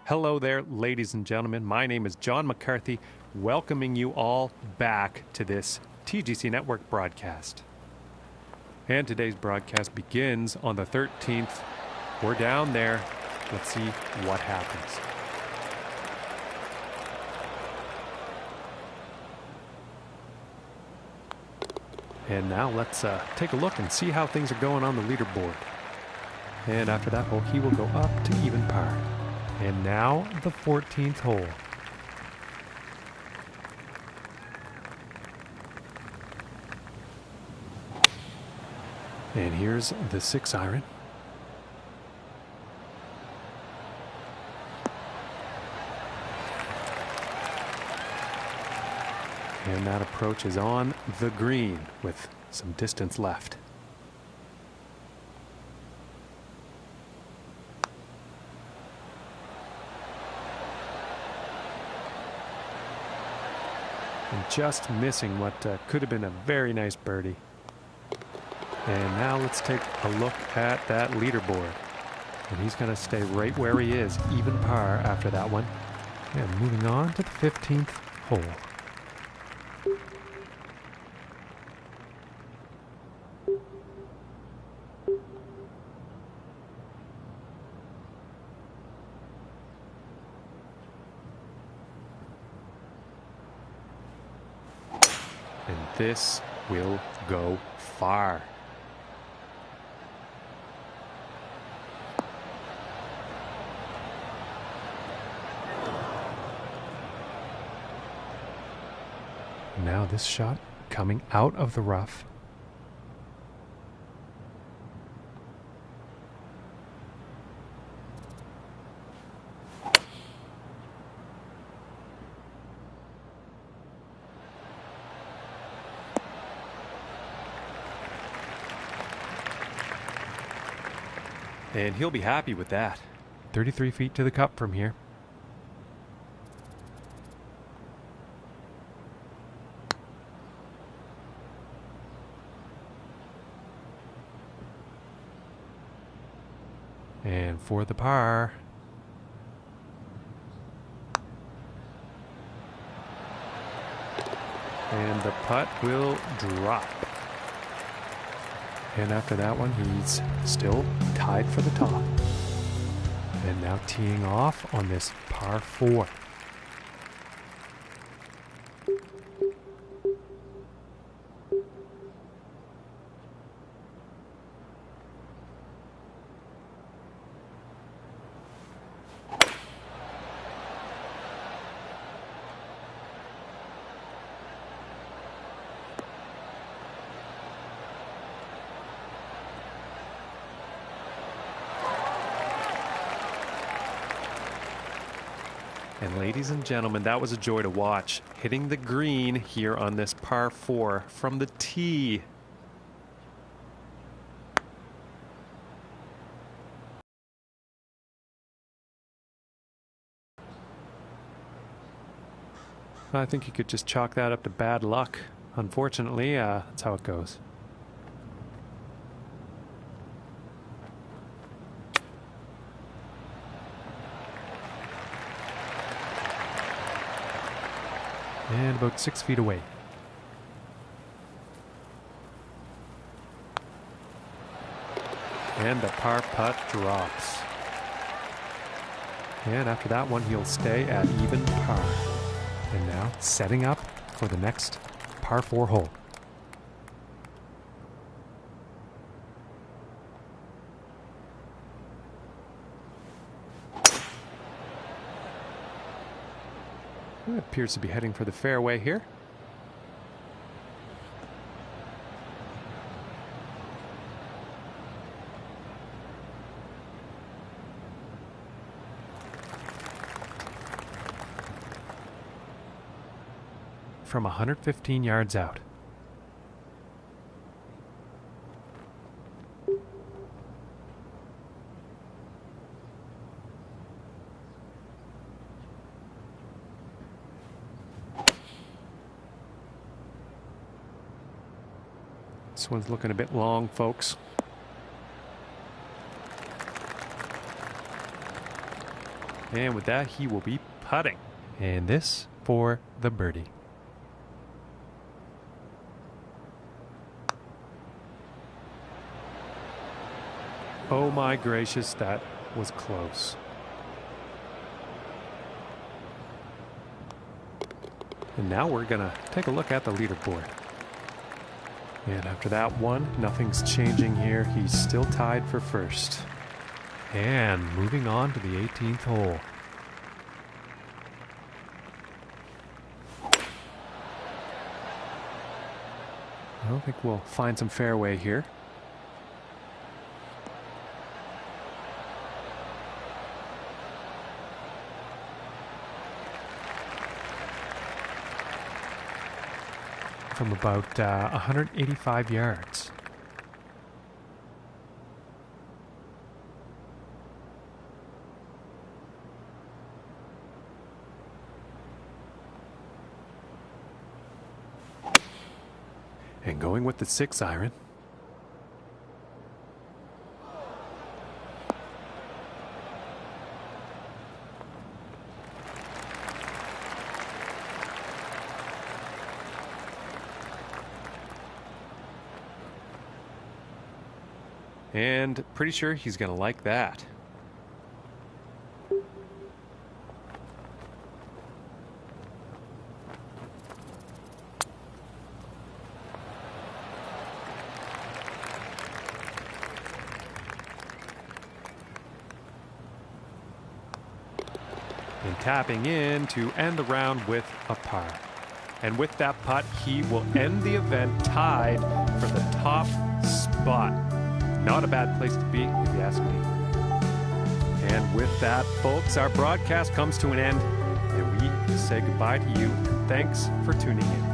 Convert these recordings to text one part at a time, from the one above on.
Hello there, ladies and gentlemen. My name is John McCarthy, welcoming you all back to this TGC Network broadcast. And today's broadcast begins on the 13th. We're down there. Let's see what happens. And now let's take a look and see how things are going on the leaderboard. And after that hole, he will go up to even par. And now the 14th hole. And here's the 6-iron. And that approach is on the green with some distance left. And just missing what could have been a very nice birdie. And now let's take a look at that leaderboard. And he's going to stay right where he is, even par after that one. And moving on to the 15th hole. And this will go far. Now this shot coming out of the rough. And he'll be happy with that. 33 feet to the cup from here. And for the par. And the putt will drop. And after that one, he's still tied for the top. And now teeing off on this par 4. And ladies and gentlemen, that was a joy to watch. Hitting the green here on this par 4 from the tee. I think you could just chalk that up to bad luck. Unfortunately, that's how it goes. And about 6 feet away. And the par putt drops. And after that one, he'll stay at even par. And now setting up for the next par 4 hole. It appears to be heading for the fairway here. from 115 yards out. This one's looking a bit long, folks. And with that, he will be putting. And this for the birdie. Oh my gracious, that was close. And now we're going to take a look at the leaderboard. And after that one, nothing's changing here. He's still tied for first. And moving on to the 18th hole. I don't think we'll find some fairway here. From about 185 yards. And going with the 6 iron. And pretty sure he's going to like that. And tapping in to end the round with a par. And with that putt, he will end the event tied for the top spot. Not a bad place to be, if you ask me. And with that, folks, our broadcast comes to an end, and we say goodbye to you. Thanks for tuning in.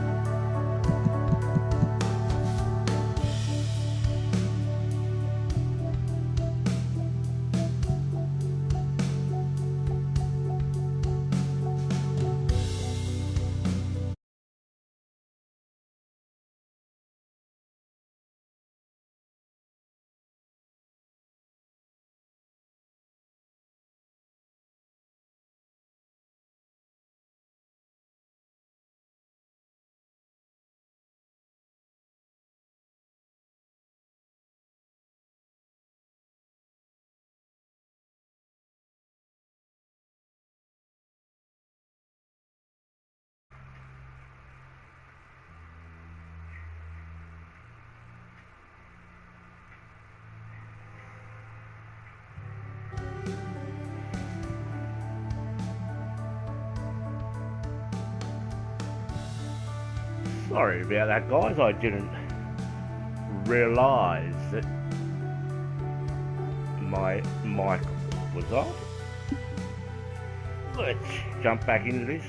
Sorry about that, guys. I didn't realise that my mic was off. Let's jump back into this.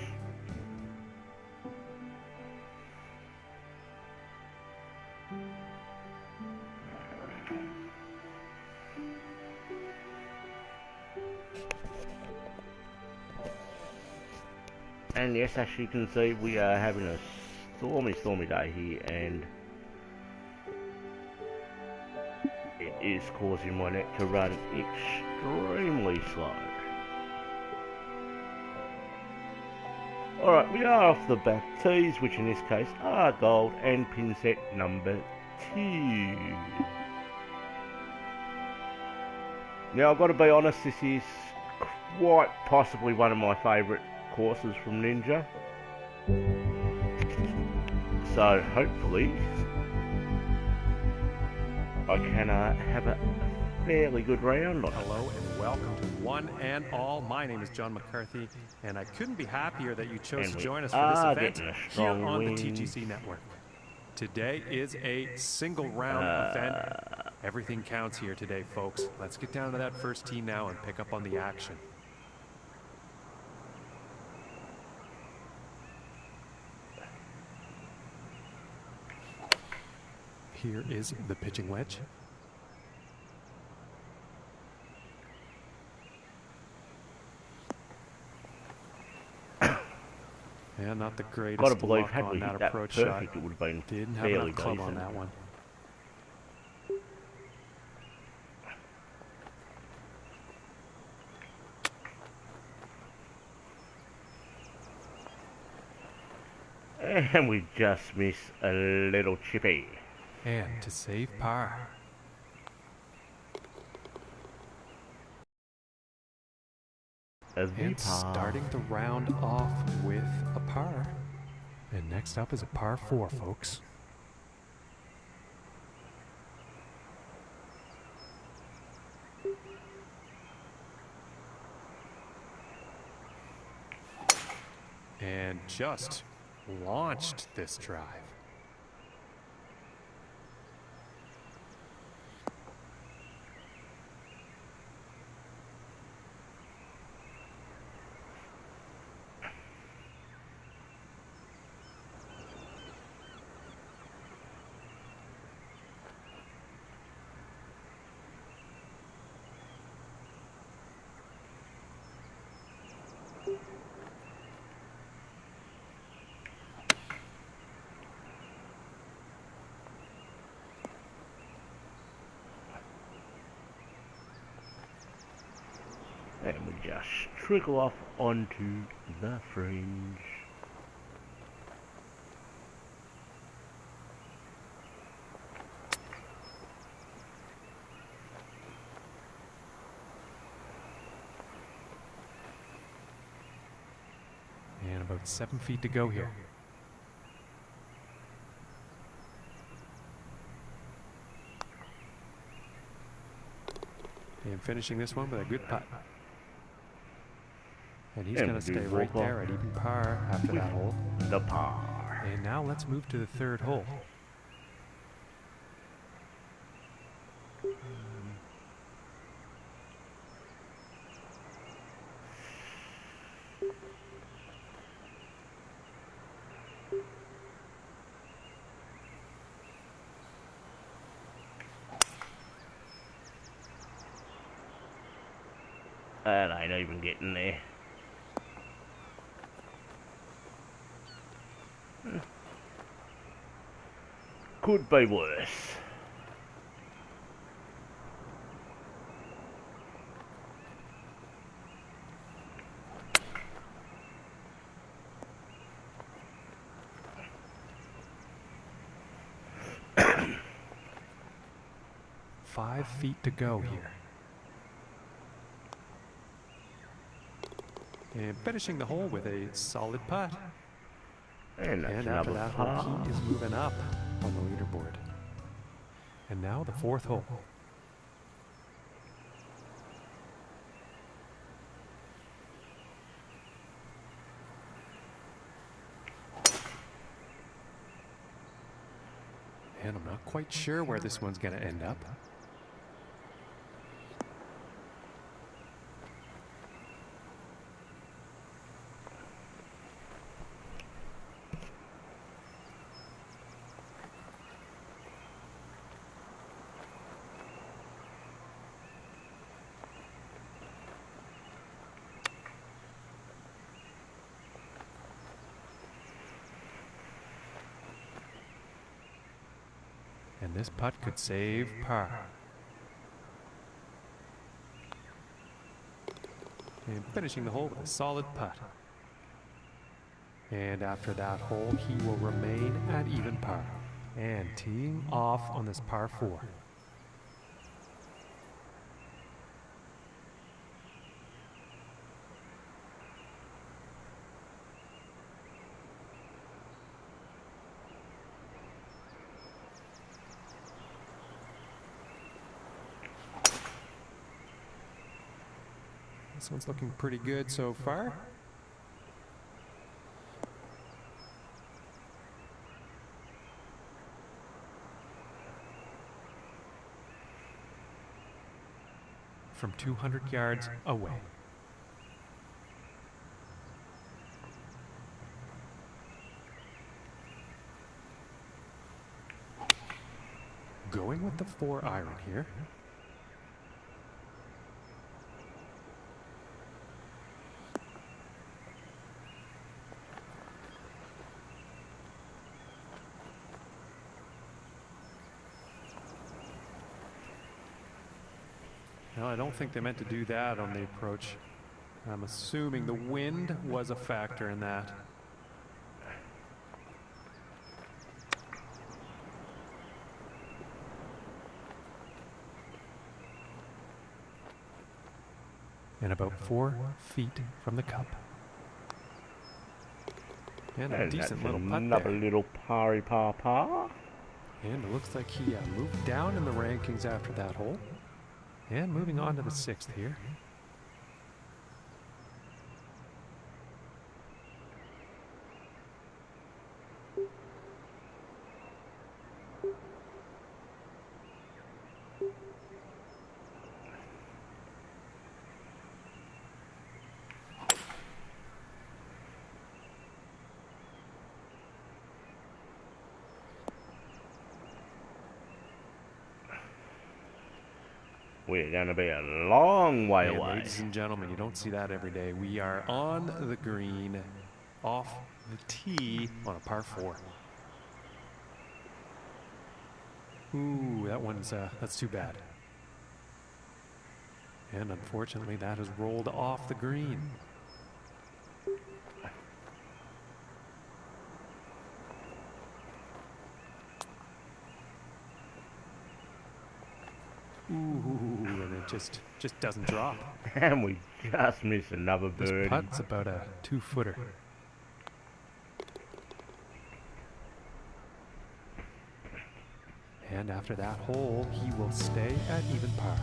And yes, as you can see, we are having a stormy day here, and it is causing my neck to run extremely slow. Alright, we are off the back tees, which in this case are gold, and pin set number 2. Now I've got to be honest, this is quite possibly one of my favourite courses from Ninja. So hopefully I can have a fairly good round on it. Hello and welcome to one and all. My name is John McCarthy, and I couldn't be happier that you chose to join us for this event here on the TGC Network. Today is a single round event. Everything counts here today, folks. Let's get down to that first tee now and pick up on the action. here is the pitching wedge. Yeah, not the greatest Gotta believe, luck had on we that hit that approach perfect, shot. it would have been Didn't have fairly enough club decent. on that one. And we just missed a little chippy. And to save par. And starting the round off with a par. And next up is a par 4, folks. And just launched this drive. And we just trickle off onto the fringe. And about 7 feet to go here. And finishing this one with a good putt. And he's going to stay right there at even par after that hole. The par. And now let's move to the third hole. And I ain't even getting there. Could be worse. Five feet to go here. And finishing the hole with a solid putt. And that's And another after that par. hole, he is moving up on the leaderboard. And now the fourth hole. And I'm not quite sure where this one's going to end up. And this putt could save par. And finishing the hole with a solid putt. And after that hole, he will remain at even par. And teeing off on this par 4. This one's looking pretty good so far. From 200 yards away. going with the 4 iron here. No, I don't think they meant to do that on the approach. I'm assuming the wind was a factor in that. And about 4 feet from the cup. And a decent little putt another there. little pari par par. And it looks like he moved down in the rankings after that hole. And moving on to the 6th here. We're going to be a long way And away. ladies and gentlemen, you don't see that every day. We are on the green, off the tee on a par 4. Ooh, that one's, that's too bad. And unfortunately, that has rolled off the green. Ooh, and it just doesn't drop. And we just missed another This birdie. putt's about a 2-footer. And after that hole, he will stay at even par.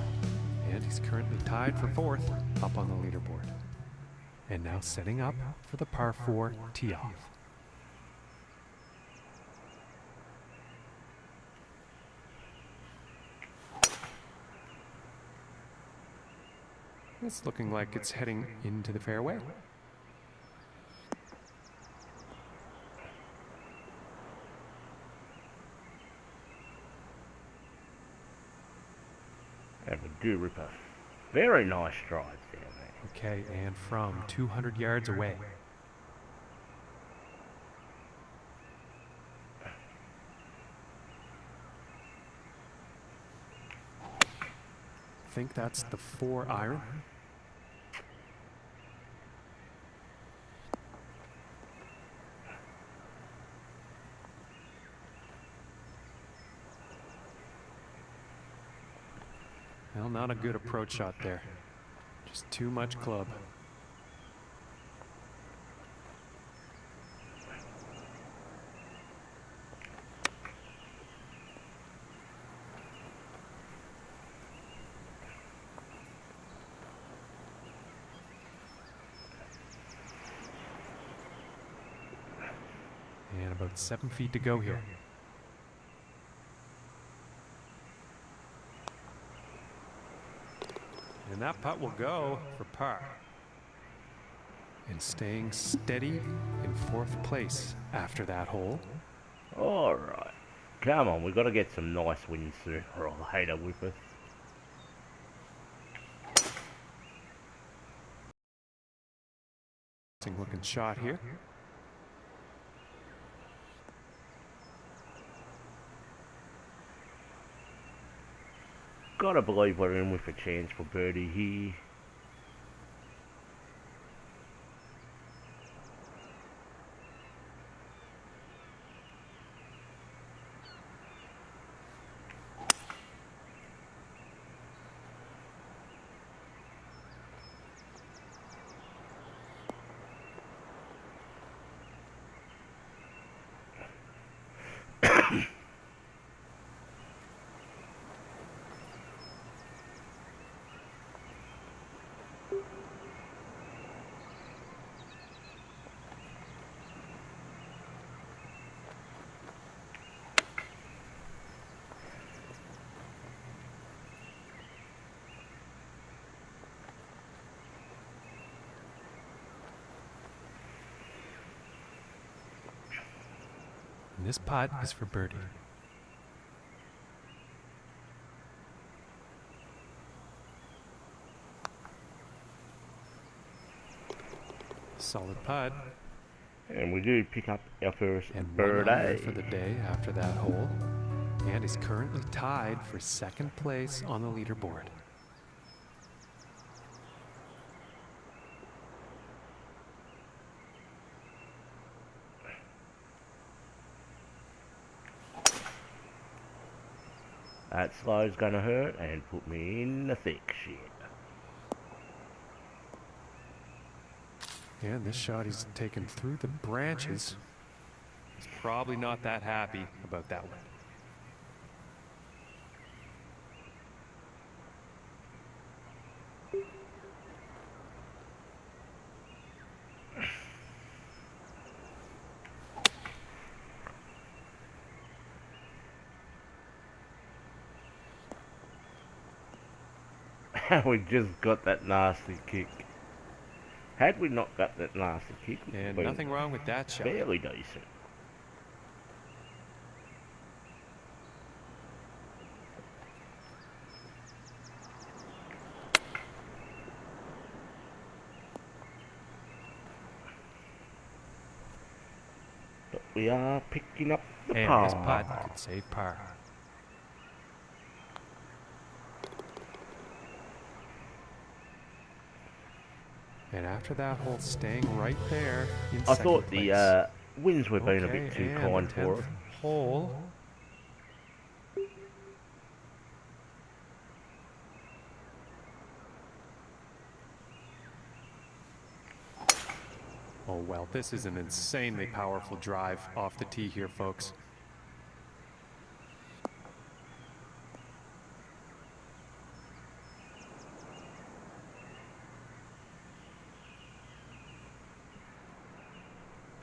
And he's currently tied for 4th up on the leaderboard. And now setting up for the par 4 tee off. It's looking like it's heading into the fairway. And we do rip a very nice drive there, man. Okay, and from 200 yards away. I think that's the 4 iron. Well, not a good approach shot there. Just too much club. And about 7 feet to go here. And that putt will go for par. And staying steady in 4th place after that hole. Alright. Come on, we've got to get some nice wins sooner or later with us. Looking shot here. Gotta believe we're in with a chance for birdie here. And this putt is for birdie. Solid putt. And we do pick up our first And one birdie. under for the day after that hole. And is currently tied for second place on the leaderboard. That slow's gonna hurt and put me in the thick shit. And this shot he's taken through the branches. He's probably not that happy about that one. We just got that nasty kick. Had we not got that nasty kick, it would have And been nothing wrong with that shot. fairly decent. But we are picking up the And par. this putt could save par. And after that hole, staying right there in I second thought place. the winds were being a Okay, bit too and kind the for 10th us. hole. Oh well, this is an insanely powerful drive off the tee here, folks.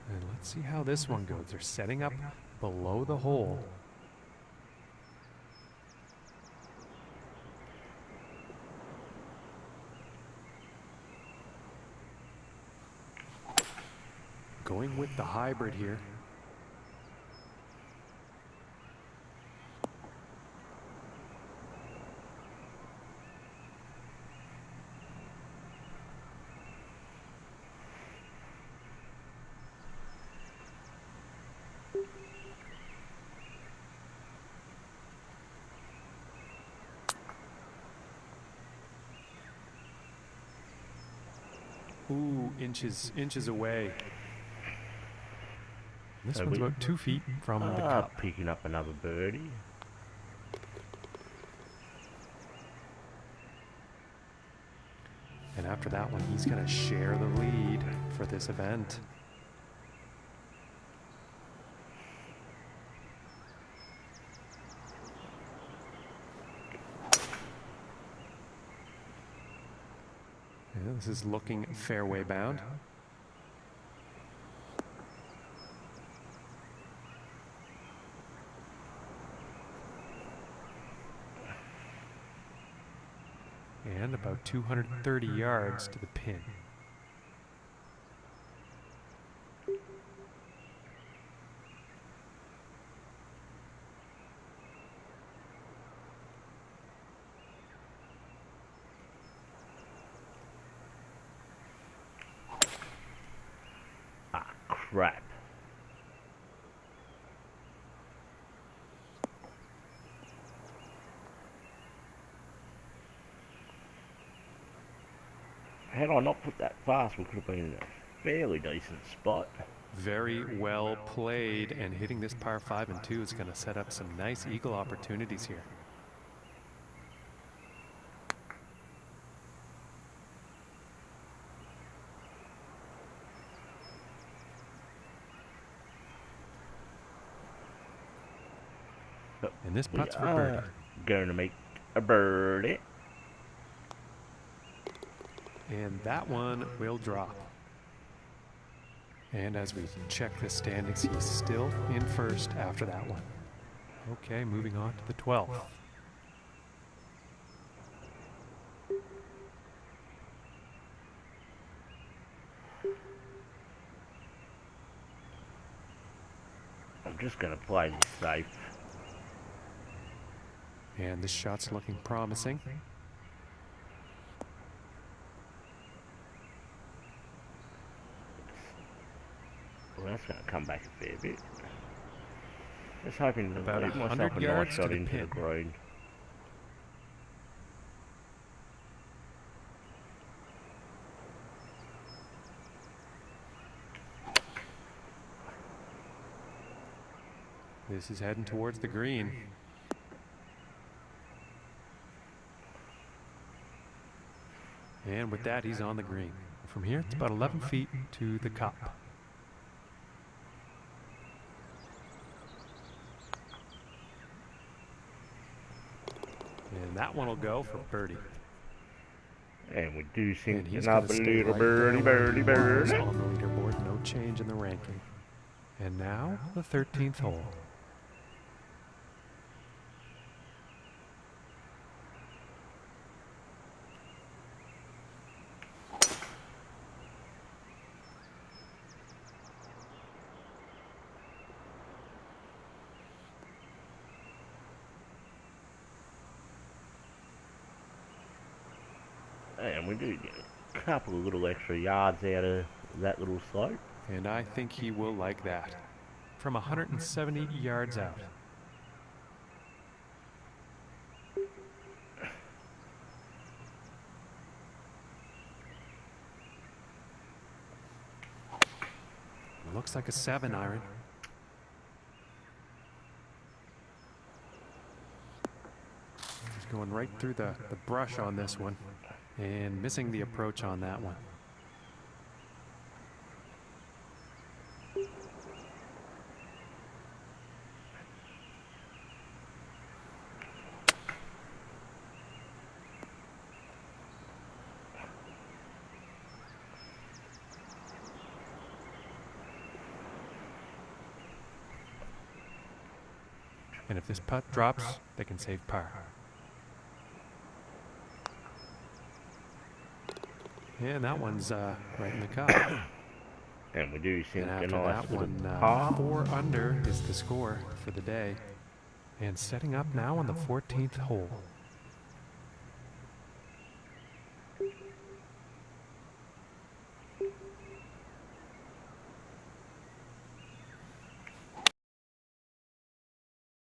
And let's see how this one goes. They're setting up below the hole. Going with the hybrid here. Ooh, inches away. This So one's we about 2 feet from the are cup. picking up another birdie. And after that one, he's going to share the lead for this event. Yeah, this is looking fairway bound. And about 230 yards to the pin. Ah, crap. Had I not put that fast, we could have been in a fairly decent spot. Very well played, and hitting this par 5 and 2 is going to set up some nice eagle opportunities here. But And this we putt's for are birdie. going to make a birdie. And that one will drop. And as we check the standings, he's still in first after that one. Okay, moving on to the 12th. I'm just going to play this safe. And this shot's looking promising. That's going to come back a fair bit. Just hoping to About leave myself 100 a nice yards shot to the into the pin. green. This is heading towards the green. And with that, he's on the green. From here, it's about 11 feet to the cup. And that one will go for birdie. And we do And sink he's another going to stay little right birdie, there birdie, where he was birdie. on the leaderboard. No change in the ranking. And now the 13th hole. And we do get a couple of little extra yards out of that little slope. And I think he will like that. From 170 yards out. Looks like a 7-iron. He's going right through the brush on this one. And missing the approach on that one. And if this putt drops, they can save par. And that one's right in the cup. And we do sink And a after nice that little one, par. 4 under is the score for the day. And setting up now on the 14th hole.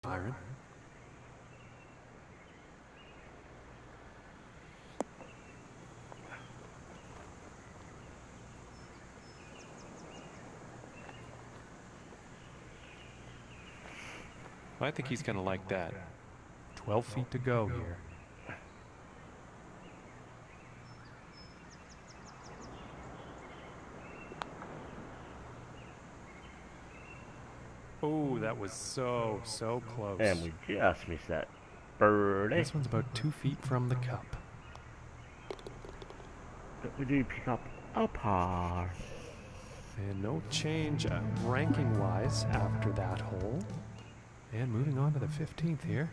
Iron. I think he's going to like that. 12 feet to go here. Oh, that was so close. And we just missed that birdie. This one's about 2 feet from the cup. But we do pick up a par. And no change ranking-wise after that hole. And moving on to the 15th here.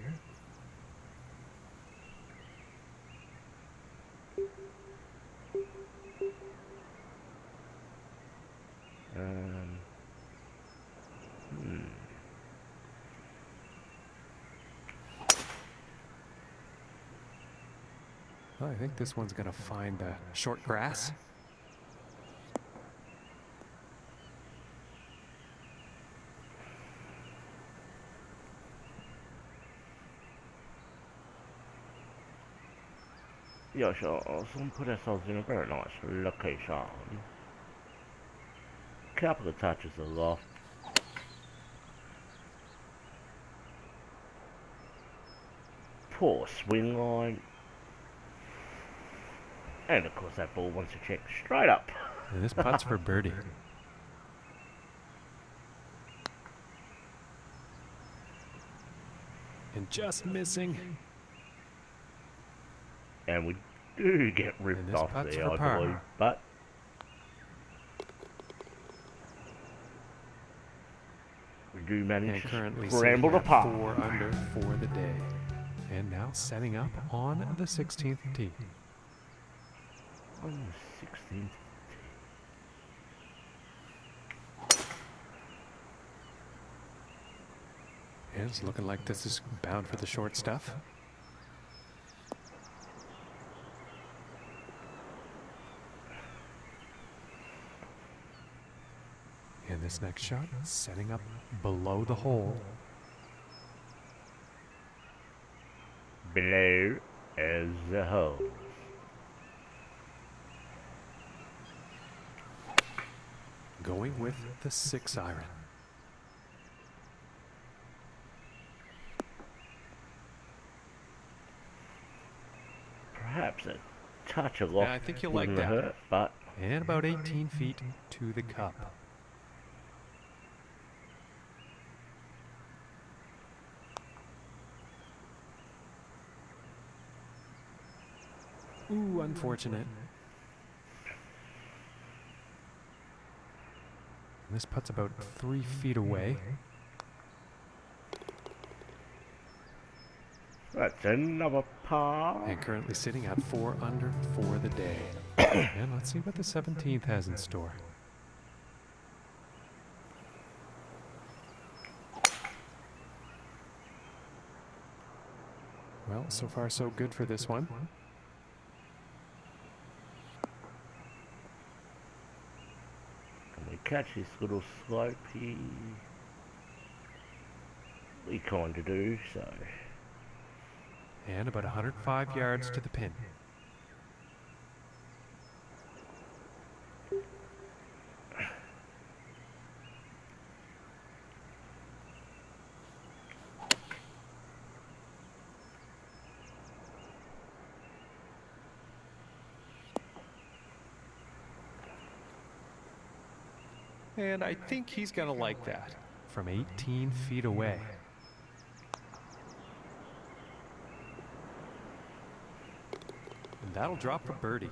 Well, I think this one's going to find the short grass. Yeah, sure. Awesome. Put ourselves in a very nice location. Couple of touches of loft. Poor swing line. And of course that ball wants to check straight up. And this putt's for birdie. And just missing. And we do get And ripped this off putt's there, for I par. believe. But we do manage And to currently scramble sitting the at par. 4 under for the day. And now setting up on the 16th tee. On the 16th. And it's looking like this is bound for the short stuff. And And this next shot, setting up below the hole. Below as the hole. Going with the 6 iron. Perhaps a touch of loft. Yeah, I think you'll like wouldn't that. hurt, but And about 18 feet to the cup. Ooh, unfortunate. This putt's about 3 feet away. that's another par. And currently sitting at 4 under for the day. And let's see what the 17th has in store. Well, so far so good for this one. Can we catch this little slope here? We kind of do, so. And about 105 yards to the pin. And I think he's going to like that from 18 feet away. And that'll drop for birdie.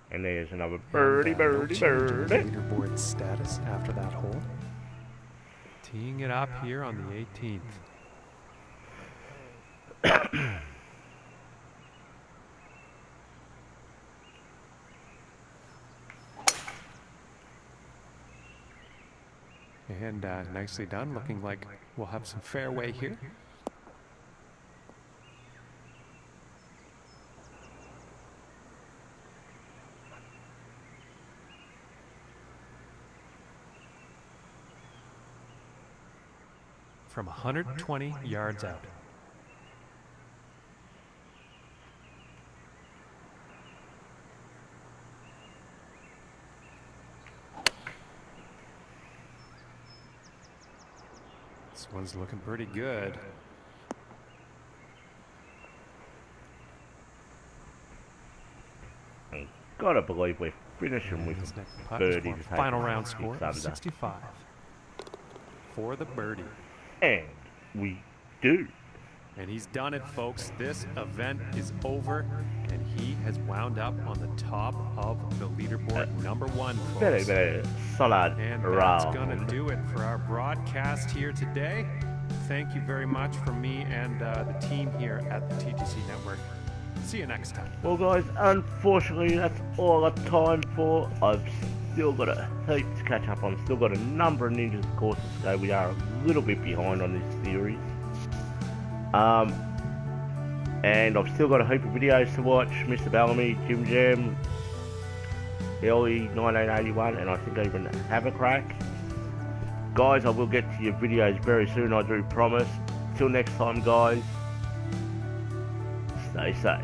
And there's another birdie, And, no birdie, change in the birdie. leaderboard status after that hole. Teeing it up here on the 18th. And nicely done, looking like we'll have some fairway here. From 120 yards out. This one's looking pretty good. Gotta believe we're finishing with This next putt birdie is to for take a final us round 6 score of under. 65 for the birdie. And we do. And he's done it, folks. This event is over, and he has wound up on the top of the leaderboard, number 1, Very, folks. very solid And that's round. going to do it for our broadcast here today. Thank you very much from me and the team here at the TGC Network. See you next time. Well, guys, unfortunately, that's all I've got time for. I've still got a heap to catch up on. Still got a number of Ninjas courses to go. We are a little bit behind on this series. And I've still got a heap of videos to watch. Mr. Bellamy, Jim Jam, early 1981, and I think I even have a crack. Guys, I will get to your videos very soon, I do promise. Till next time, guys, stay safe.